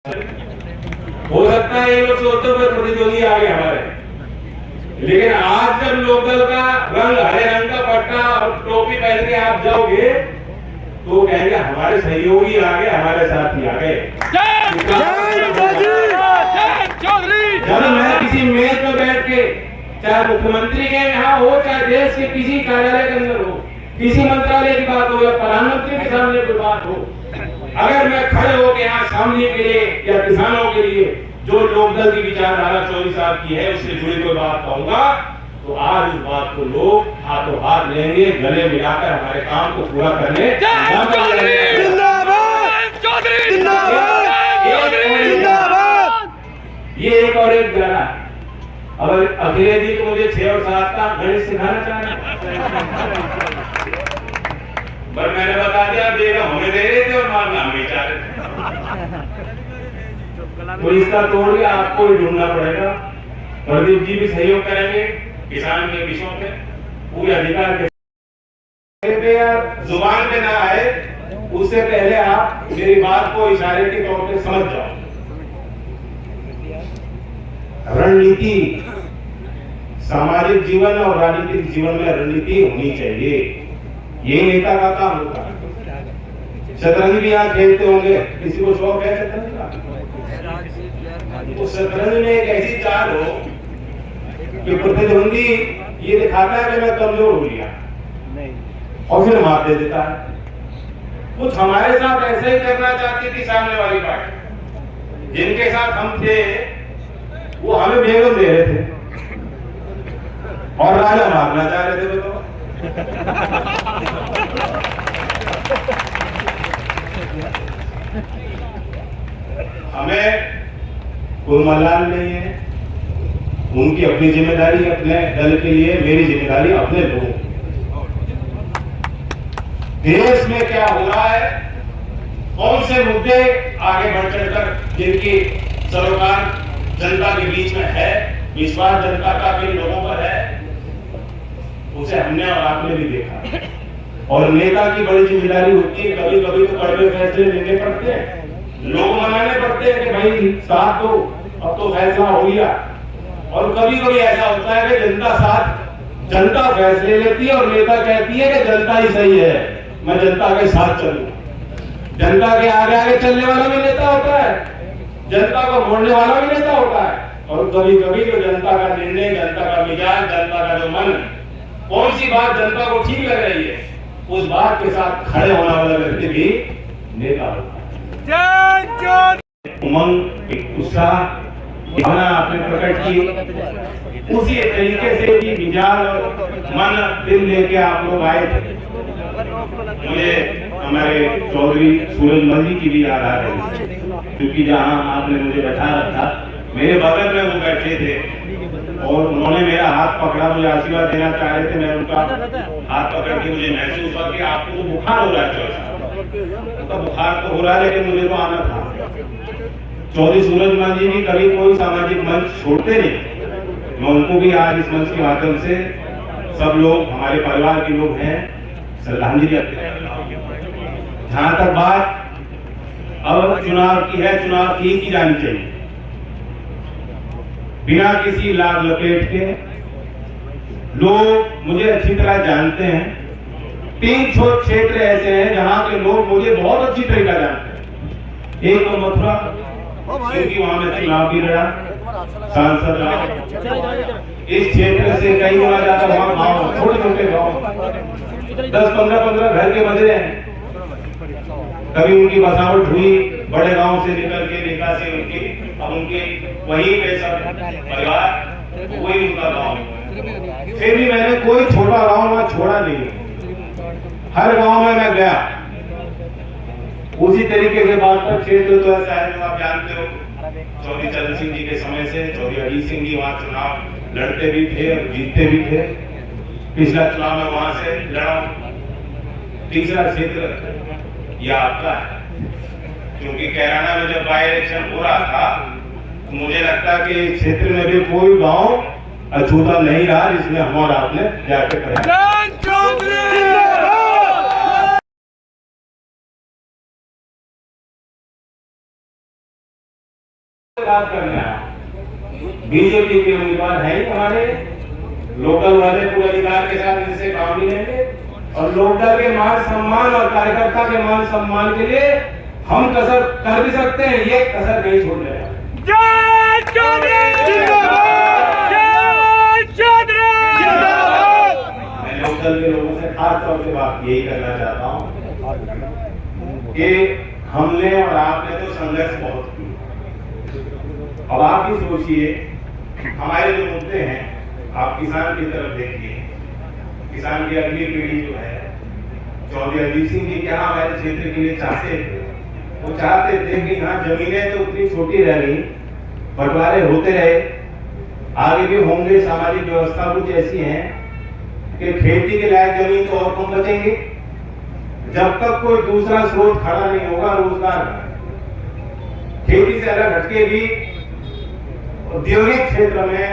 हो सकता है ये लोग सोचते हुए प्रतिद्वंदी आगे हमारे, लेकिन आज जब लोकल का रंग हरे रंग का पट्टा और टोपी पहन के आप जाओगे तो कहेंगे हमारे सहयोगी आ गए, हमारे साथी आ गए। जब मैं किसी मेज पर बैठ के, चाहे मुख्यमंत्री के यहाँ हो, चाहे देश के किसी कार्यालय के अंदर हो, किसी मंत्रालय की बात हो या प्रधानमंत्री के सामने कोई बात हो, अगर मैं खड़े होकर यहाँ सामने के लिए या किसानों के लिए जो लोकदल की विचारधारा 24 साल की है उससे जुड़ी कोई बात कहूंगा तो आज उस बात को लोग हाथों हाथ लेंगे, गले मिलाकर हमारे काम को पूरा करने। ये एक और एक गाना, अब अखिलेश जी को मुझे 6 और 7 का गणित सिखाना चाहना, पर मैंने बता दिया देगा हमें दे रहे थे और मारना हमें चाह रहे थे, तो इसका तोड़ भी आपको ही ढूंढना पड़ेगा। प्रदीप जी भी सहयोग करेंगे किसान के विषयों पे, पूरे अधिकार के जुबान पे ना आए उससे पहले आप मेरी बात को इशारे के तौर पे समझ जाओ। रणनीति, सामाजिक जीवन और राजनीतिक जीवन में रणनीति होनी चाहिए, ये नेता का काम होता है। शतरंज भी यहाँ खेलते होंगे, किसी को शौक है शतरंज का? तो शतरंज में एक ऐसी चाल हो कि प्रतिद्वंदी ये दिखाता है कि मैं कमजोर हो गया और फिर मात दे देता है। कुछ हमारे साथ ऐसे ही करना चाहती थी सामने वाली पार्टी, जिनके साथ हम थे वो हमें बेगम दे रहे थे और राजा मारना चाह रहे थे। तो हमें कोई मलाल नहीं है, उनकी अपनी जिम्मेदारी अपने दल के लिए, मेरी जिम्मेदारी अपने लोगों। देश में क्या हो रहा है, कौन से मुद्दे आगे बढ़ चढ़कर जिनकी सरोकार जनता के बीच में है, विश्वास जनता का भी लोगों पर है, उसे हमने और आपने भी देखा। और नेता की बड़ी जिम्मेदारी होती है, कभी कभी तो कड़वे फैसले लेने पड़ते हैं, लोग मनाने पड़ते हैं कि भाई साथ दो, अब तो फैसला हो गया। और कभी कभी ऐसा होता है कि जनता फैसले लेती है और नेता कहती है कि जनता ही सही है, मैं जनता के साथ चलूं। जनता के आगे आगे चलने वाला भी नेता होता है, जनता को मोड़ने वाला भी नेता होता है। और कभी कभी जो जनता का निर्णय, जनता का मिजाज, जनता का जो मन, कौन सी बात जनता को ठीक लग रही है, उस बात के साथ खड़े होने वाला व्यक्ति भी नेता होता है। उमंग, एक उत्साह, भावना आपने प्रकट की, उसी तरीके से भी मिजाज और मन दिल लेके आप लोग आए थे। मुझे हमारे चौधरी सूरजमल जी की भी याद आ रही, क्योंकि जहां आपने मुझे बैठा रखा, मेरे बगल में वो बैठे थे और उन्होंने मेरा हाथ पकड़ा, मुझे आशीर्वाद देना चाह रहे थे। मैं उनका हाथ पकड़ के मुझे महसूस हुआ कि आपको तो बुखार हो रहा है, उनका बुखार तो हो रहा है लेकिन मुझे तो आना था। चौधरी सूरजमल जी भी कभी कोई सामाजिक मंच छोड़ते नहीं, मैं उनको भी आज इस मंच के माध्यम से सब लोग, हमारे परिवार के लोग हैं, श्रद्धांजलि अर्पित करता। जहां तक बात अब चुनाव की है, चुनाव की जानी चाहिए बिना किसी लाभ लपेट के। लोग मुझे अच्छी तरह जानते हैं, 3 छोटे क्षेत्र ऐसे हैं जहां के लोग मुझे बहुत अच्छी तरीका जानते हैं। एक तो मथुरा, क्योंकि वहां में चुनाव भी रहा, सांसद रहा। इस क्षेत्र से कई गुना ज्यादा वहां गाँव, छोटे छोटे गाँव, 10-15 घर के बदले हैं। कभी उनकी बसावट हुई बड़े गांव से निकल के, नेता से उनकी, अब उनके वहीं पे सब परिवार, वही उनका गांव। फिर भी मैंने कोई छोटा गांव वहां छोड़ा नहीं, हर गांव में मैं गया। उसी तरीके से बागपत क्षेत्र तो ऐसा है जो आप जानते हो, चौधरी चरण सिंह जी के समय से चौधरी अजीत सिंह जी वहां चुनाव लड़ते भी थे और जीतते भी थे। पिछला चुनाव में वहां से लड़ा। तीसरा क्षेत्र यह आपका है, क्योंकि कैराना में जब बाई इलेक्शन हो रहा था तो मुझे लगता कि इस क्षेत्र में भी कोई गांव अछूता नहीं रहा जिसमें हम और आपने जाके बात करने आया, बीजेपी के उम्मीदवार है ही हमारे, लोकल वाले पूरे अधिकार के साथ इनसे काम नहीं लेंगे और लोकदल के मान सम्मान और कार्यकर्ता के मान सम्मान के लिए हम कसर कर भी सकते हैं, ये कसर नहीं छोड़ने वाले। जय चौधरी जिंदाबाद, जय चौधरी जिंदाबाद। मैं लोकदल के लोगों से खास तौर से बात यही करना चाहता हूँ कि हमने और आपने तो संघर्ष बहुत किया। अब आप भी सोचिए, हमारे जो मुद्दे हैं, आप किसान की तरफ देखिए, किसान की अगली पीढ़ी जो है, चौधरी अजीत सिंह जी क्या हमारे क्षेत्र के लिए चाहते थे? वो चाहते थे कि यहाँ जमीनें तो उतनी छोटी रह गई, बंटवारे होते रहे, आगे भी होंगे, सामाजिक व्यवस्था कुछ ऐसी है कि खेती के लायक जमीन तो और कम बचेंगे, जब तक कोई दूसरा स्रोत खड़ा नहीं होगा रोजगार। खेती से अलग हटके भी औद्योगिक क्षेत्र में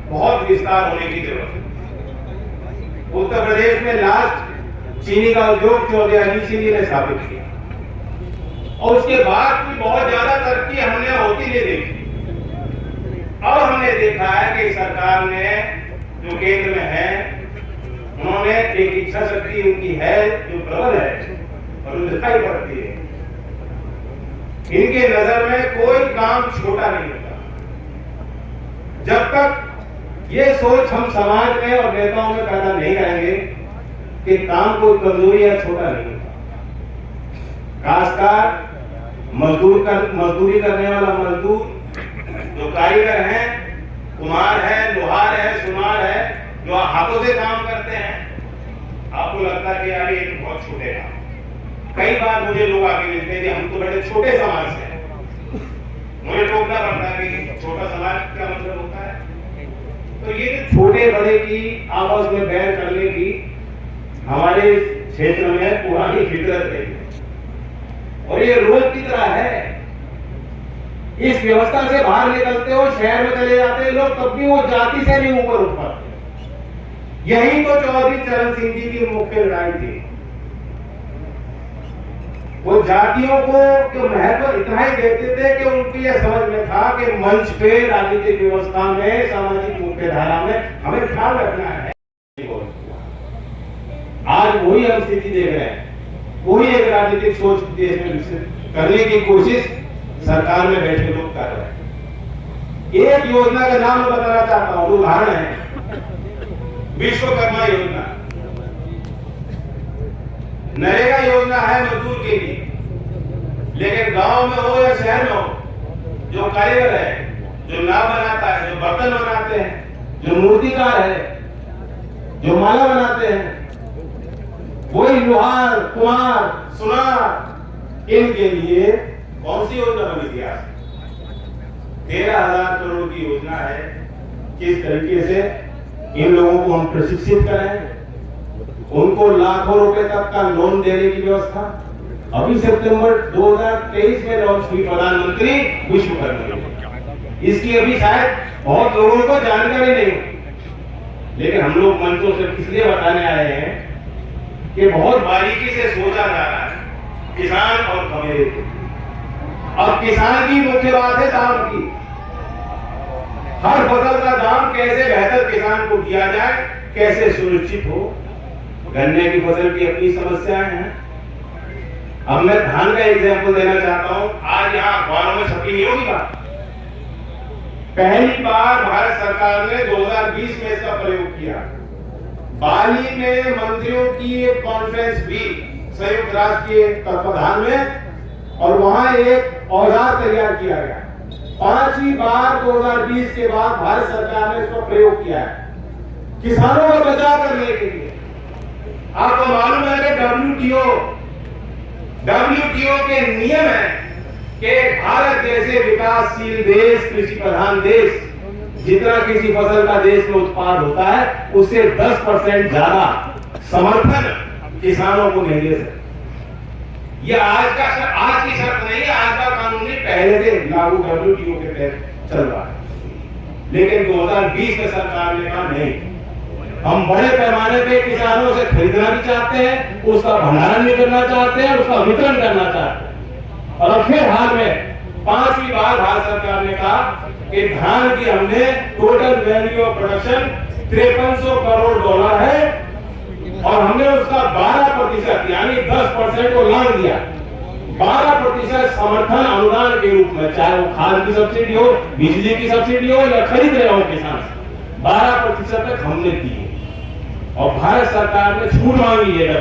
बहुत विस्तार होने की जरूरत है। उत्तर प्रदेश में लास्ट चीनी का उद्योग चौधरी अजीत सिंह जी ने स्थापित किया और उसके बाद भी बहुत ज्यादा तरक्की हमने होती नहीं देखी। अब हमने देखा है कि सरकार ने जो केंद्र में है, उन्होंने एक इच्छा शक्ति उनकी है जो प्रबल है और दिखाई पड़ती है। इनके नजर में कोई काम छोटा नहीं होता। जब तक ये सोच हम समाज में और नेताओं में पैदा नहीं करेंगे कि काम कोई कमजोरी या छोटा नहीं होता। खासकर मजदूरी करने वाला मजदूर, जो कारीगर है, कुम्हार है, लोहार है, सुनार है, जो हाथों से काम करते हैं, आपको लगता है कि यार ये तो बहुत छोटे काम। कई बार मुझे लोग आके मिलते हैं कि हम तो बड़े छोटे समाज से हैं। मुझे टोकना पड़ता है कि छोटा समाज क्या मतलब होता है। तो ये छोटे बड़े की आपस में बैर करने की हमारे क्षेत्र में पुरानी फितरत रही है और ये रोज की तरह है। इस व्यवस्था से बाहर निकलते हो, शहर में चले जाते हैं लोग, तब भी वो जाति से नहीं ऊपर उठ पाते। यही तो चौधरी चरण सिंह जी की मुख्य लड़ाई थी। वो जातियों को महत्व इतना ही देते थे कि उनको यह समझ में था कि मंच पे, राजनीतिक व्यवस्था में, सामाजिक मुख्यधारा में हमें ख्याल रखना है। आज वही हम स्थिति देख रहे हैं, वही एक राजनीतिक सोच देश में विकसित करने की कोशिश सरकार में बैठे लोग कर रहे हैं। एक योजना का नाम बताना चाहता हूं, उदाहरण है विश्वकर्मा योजना। नरेगा योजना है मजदूर के लिए, लेकिन गांव में हो या शहर में हो, जो कारीगर है, जो नाव बनाता है, जो बर्तन बनाते हैं, जो मूर्तिकार है, जो माला बनाते हैं, वही लोहार, कुम्हार, सुनार, इनके लिए कौन सी योजना बनी थी? आज 13,000 करोड़ की योजना है। किस तरीके से इन लोगों को हम प्रशिक्षित करें, उनको लाखों रुपए तक का लोन देने की व्यवस्था अभी सितंबर 2023 में लॉन्च हुई, प्रधानमंत्री विश्वकर्मा योजना। इसकी अभी शायद बहुत लोगों को जानकारी नहीं, लेकिन हम लोग मंचों से इसलिए बताने आए हैं कि बहुत बारीकी से सोचा जा रहा है किसान और खमेरे को। अब किसान की मुख्य बात है दाम की। हर फसल का दाम कैसे बेहतर किसान को दिया जाए, कैसे सुनिश्चित हो। गन्ने की फसल की अपनी समस्याएं हैं। अब मैं धान का एग्जाम्पल देना चाहता हूं। आज यहाँ अखबारों में छपी नहीं होगी बात। पहली बार भारत सरकार ने 2020 में इसका प्रयोग किया। बाली में मंत्रियों की एक कॉन्फ्रेंस भी संयुक्त राष्ट्र के तत्वाधान में, और वहां एक औजार तैयार किया गया। 5वीं बार 2020 के बाद भारत सरकार ने इसका प्रयोग किया है किसानों का बचाव करने के लिए। आपको मालूम है कि WTO के नियम है कि भारत जैसे विकासशील देश, कृषि प्रधान देश, जितना किसी फसल का देश में उत्पाद होता है उससे 10% ज्यादा समर्थन किसानों को नहीं दे सकते। ये आज की शर्त नहीं है, आज का कानून नहीं, पहले से लागू WTO के तहत चल रहा है। लेकिन 2020 में सरकार ने कहा नहीं, हम बड़े पैमाने पे किसानों से खरीदना भी चाहते हैं, उसका भंडारण भी करना चाहते हैं, उसका वितरण करना चाहते हैं। और फिर हाल में 5वीं बार भारत सरकार ने कहा कि धान की हमने total value of production 5300 crore dollar है और हमने उसका 12% यानी 10% को लांग दिया। 12% समर्थन अनुदान के रूप में, चाहे वो खाद की सब्सिडी हो, बिजली की सब्सिडी हो या खरीद रहे हो किसान से, 12% तक हमने दी और भारत सरकार ने छूट मांगी है।